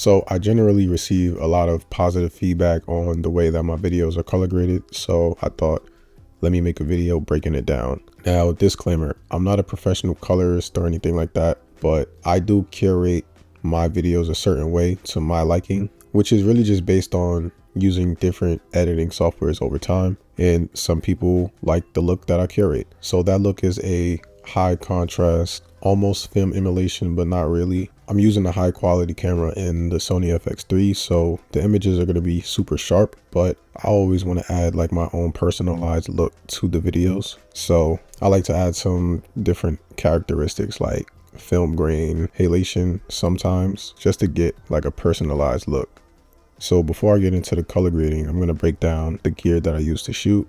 So I generally receive a lot of positive feedback on the way that my videos are color graded. So I thought, let me make a video breaking it down. Now, disclaimer, I'm not a professional colorist or anything like that, but I do curate my videos a certain way to my liking, which is really just based on using different editing softwares over time. And some people like the look that I curate. So that look is a high contrast, almost film emulation, but not really. I'm using a high quality camera in the Sony FX3, so the images are going to be super sharp, but I always want to add like my own personalized look to the videos. So I like to add some different characteristics like film grain, halation sometimes, just to get like a personalized look. So before I get into the color grading, I'm going to break down the gear that I use to shoot.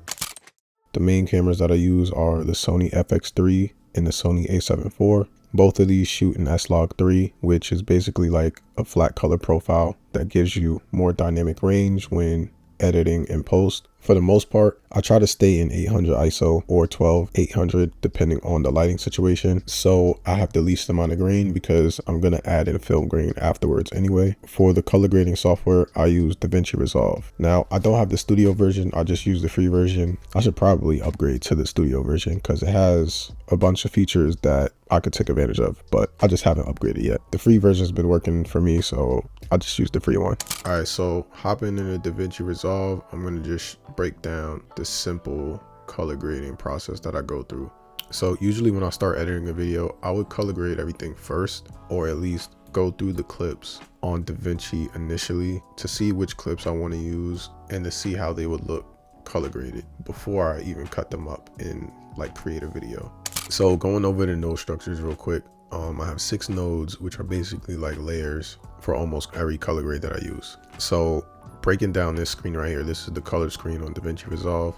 The main cameras that I use are the Sony FX3 and the Sony A7 IV. Both of these shoot in S-Log3, which is basically like a flat color profile that gives you more dynamic range when editing in post. For the most part, I try to stay in 800 ISO or 12-800 depending on the lighting situation. So I have the least amount of grain because I'm going to add in film grain afterwards anyway. For the color grading software, I use DaVinci Resolve. Now, I don't have the studio version. I just use the free version. I should probably upgrade to the studio version because it has a bunch of features that I could take advantage of, but I just haven't upgraded yet. The free version has been working for me, so I just use the free one. All right, so hopping into DaVinci Resolve, I'm going to just break down the simple color grading process that I go through. So usually when I start editing a video, I would color grade everything first, or at least go through the clips on DaVinci initially to see which clips I want to use and to see how they would look color graded before I even cut them up in like create a video. So going over the node structures real quick, I have 6 nodes, which are basically like layers for almost every color grade that I use. So breaking down this screen right here, this is the color screen on DaVinci Resolve.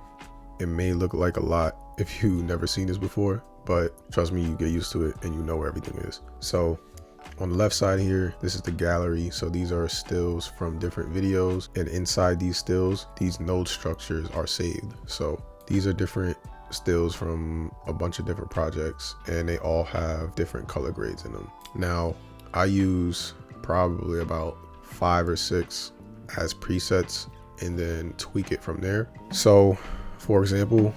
It may look like a lot if you've never seen this before, but trust me, you get used to it and you know where everything is. So on the left side here, this is the gallery. So these are stills from different videos, and inside these stills, these node structures are saved. So these are different stills from a bunch of different projects, and they all have different color grades in them. Now, I use probably about 5 or 6 as presets and then tweak it from there. So for example,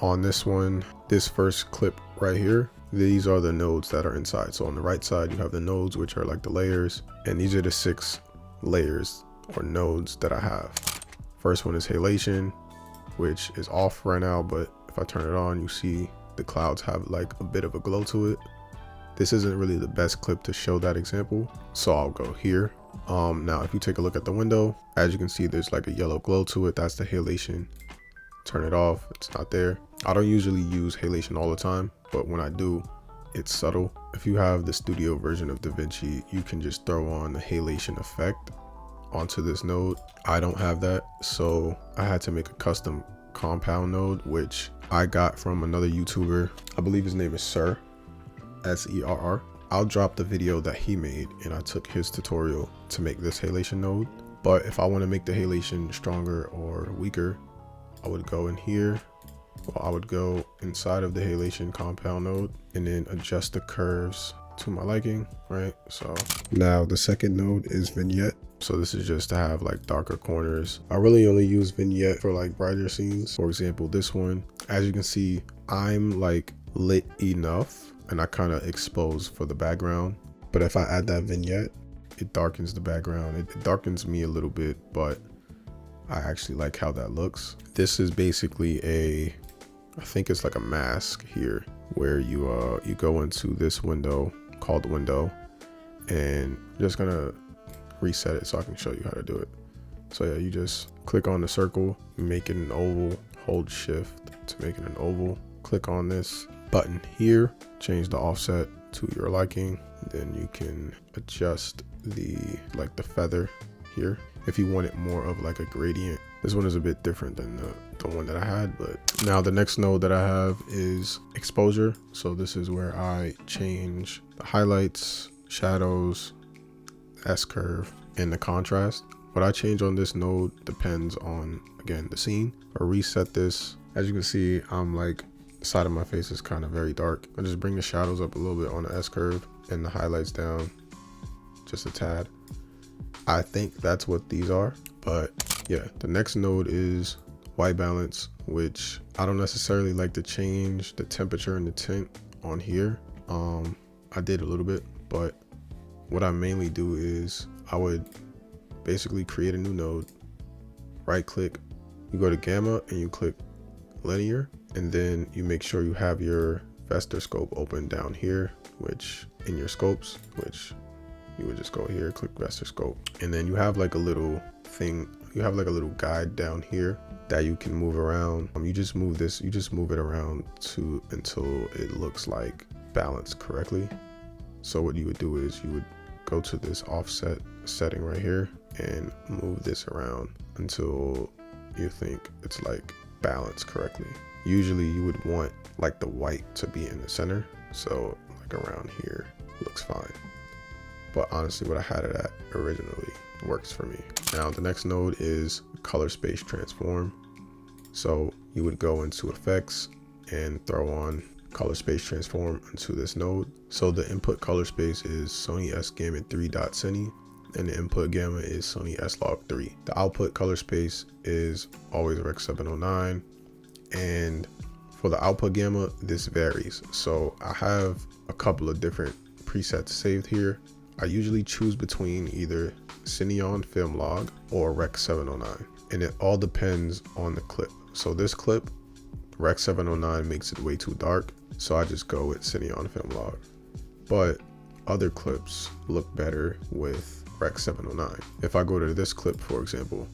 on this one, this first clip right here, these are the nodes that are inside. So on the right side, you have the nodes, which are like the layers, and these are the 6 layers or nodes that I have. First one is halation, which is off right now, but if I turn it on, you see the clouds have like a bit of a glow to it. This isn't really the best clip to show that example, so I'll go here. Now if you take a look at the window, as you can see, there's like a yellow glow to it. That's the halation. Turn it off, it's not there. I don't usually use halation all the time, but when I do, it's subtle. If you have the studio version of DaVinci, you can just throw on the halation effect onto this node. I don't have that, so I had to make a custom compound node, which I got from another YouTuber. I believe his name is Sir, S-E-R-R. I'll drop the video that he made, and I took his tutorial to make this halation node. But if I want to make the halation stronger or weaker, I would go in here. Well, I would go inside of the halation compound node and then adjust the curves to my liking, right? So now the second node is vignette. So this is just to have like darker corners. I really only use vignette for like brighter scenes. For example, this one, as you can see, I'm like lit enough and I kind of expose for the background. But if I add that vignette, it darkens the background. It darkens me a little bit, but I actually like how that looks. This is basically I think it's like a mask here where you go into this window called window, and I'm just gonna reset it so I can show you how to do it. So yeah, you just click on the circle, make it an oval, hold shift to make it an oval. Click on this button here, change the offset to your liking. Then you can adjust the feather here if you want it more of like a gradient. This one is a bit different than the one that I had. But now the next node that I have is exposure. So this is where I change the highlights, shadows, S-curve, and the contrast. What I change on this node depends on, again, the scene. I reset this. As you can see, I'm like, the side of my face is kind of very dark. I just bring the shadows up a little bit on the S-curve and the highlights down just a tad. I think that's what these are. But yeah, the next node is white balance, which I don't necessarily like to change the temperature and the tint on here. I did a little bit, but what I mainly do is I would basically create a new node, right click, you go to gamma and you click linear, and then you make sure you have your vector scope open down here, which in your scopes, which you would just go here, click vector scope, and then you have like a little thing, you have like a little guide down here that you can move around. You just move this, you just move it around until it looks like balanced correctly. So what you would do is you would go to this offset setting right here and move this around until you think it's like balanced correctly. Usually you would want like the white to be in the center, so like around here looks fine. But honestly, what I had it at originally works for me. Now the next node is color space transform. So you would go into effects and throw on color space transform into this node. So the input color space is Sony S3.Cine, and the input gamma is Sony S-Log3. The output color space is always Rec 709, and for the output gamma, this varies. So I have a couple of different presets saved here. I usually choose between either Cineon Film Log or Rec 709, and it all depends on the clip. So this clip, Rec 709 makes it way too dark, so I just go with Cineon Film Log. But other clips look better with Rec 709. If I go to this clip, for example,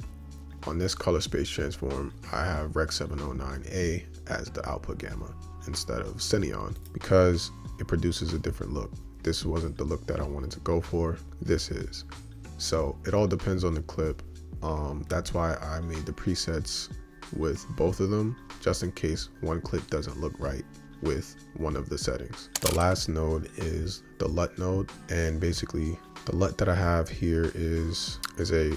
on this color space transform, I have Rec 709A as the output gamma instead of Cineon because it produces a different look. This wasn't the look that I wanted to go for. This is. So it all depends on the clip. That's why I made the presets with both of them, just in case one clip doesn't look right with one of the settings. The last node is the LUT node, and basically the LUT that I have here is a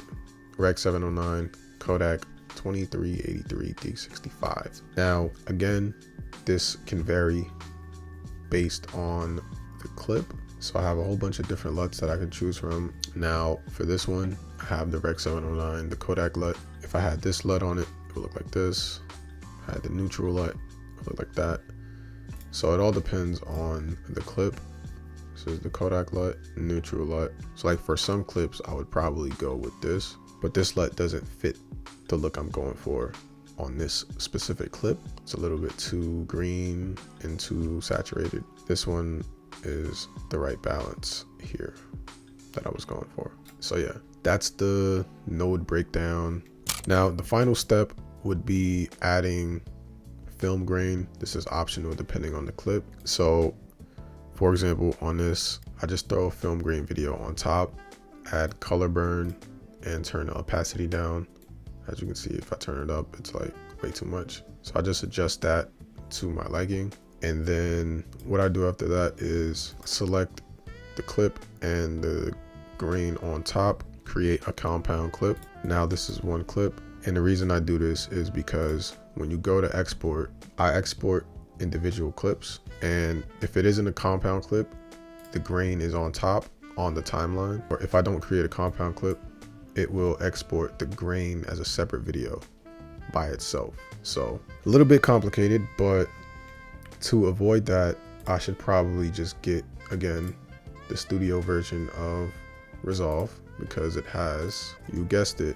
Rec 709 Kodak 2383 D65. Now again, this can vary based on the clip, so I have a whole bunch of different LUTs that I can choose from. Now for this one, I have the Rec 709, the Kodak LUT. If I had this LUT on it, it would look like this. If I had the neutral LUT, it would look like that. So it all depends on the clip. This is the Kodak LUT, neutral LUT. So like for some clips, I would probably go with this, but this LUT doesn't fit the look I'm going for on this specific clip. It's a little bit too green and too saturated. This one is the right balance here that I was going for. So yeah, that's the node breakdown. Now the final step would be adding film grain. This is optional depending on the clip. So for example, on this, I just throw a film grain video on top, add color burn, and turn the opacity down. As you can see, if I turn it up, it's like way too much. So I just adjust that to my liking. And then what I do after that is select the clip and the grain on top, create a compound clip. Now this is one clip. And the reason I do this is because when you go to export, I export individual clips. And if it isn't a compound clip, the grain is on top on the timeline. Or if I don't create a compound clip, it will export the grain as a separate video by itself. So a little bit complicated, but to avoid that, I should probably just get, again, the studio version of Resolve because it has, you guessed it,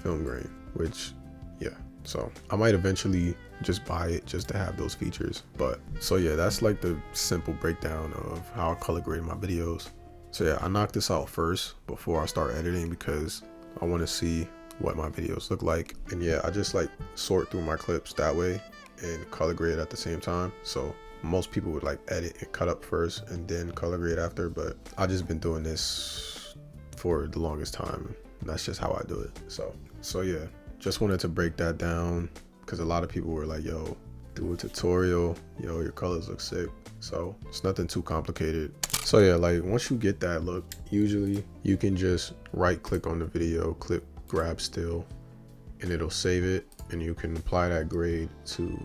film grain, which, yeah. So I might eventually just buy it just to have those features. But so yeah, that's like the simple breakdown of how I color grade my videos. So yeah, I knocked this out first before I start editing because I want to see what my videos look like. And yeah, I just like sort through my clips that way and color grade at the same time. So most people would like edit and cut up first and then color grade after, but I just been doing this for the longest time. And that's just how I do it. So yeah, just wanted to break that down because a lot of people were like, yo, do a tutorial, yo, your colors look sick. So it's nothing too complicated. So yeah, like once you get that look, usually you can just right click on the video, click grab still, and it'll save it, and you can apply that grade to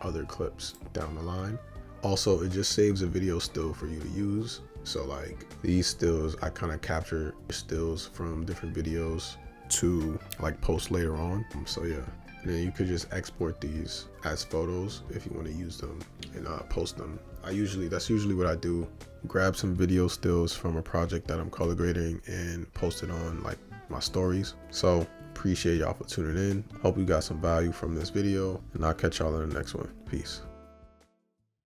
other clips down the line. Also, it just saves a video still for you to use. So like these stills, I kind of capture stills from different videos to like post later on. So yeah, and then you could just export these as photos if you want to use them and post them. That's usually what I do. Grab some video stills from a project that I'm color grading and post it on like my stories. So appreciate y'all for tuning in. Hope you got some value from this video, and I'll catch y'all in the next one. Peace.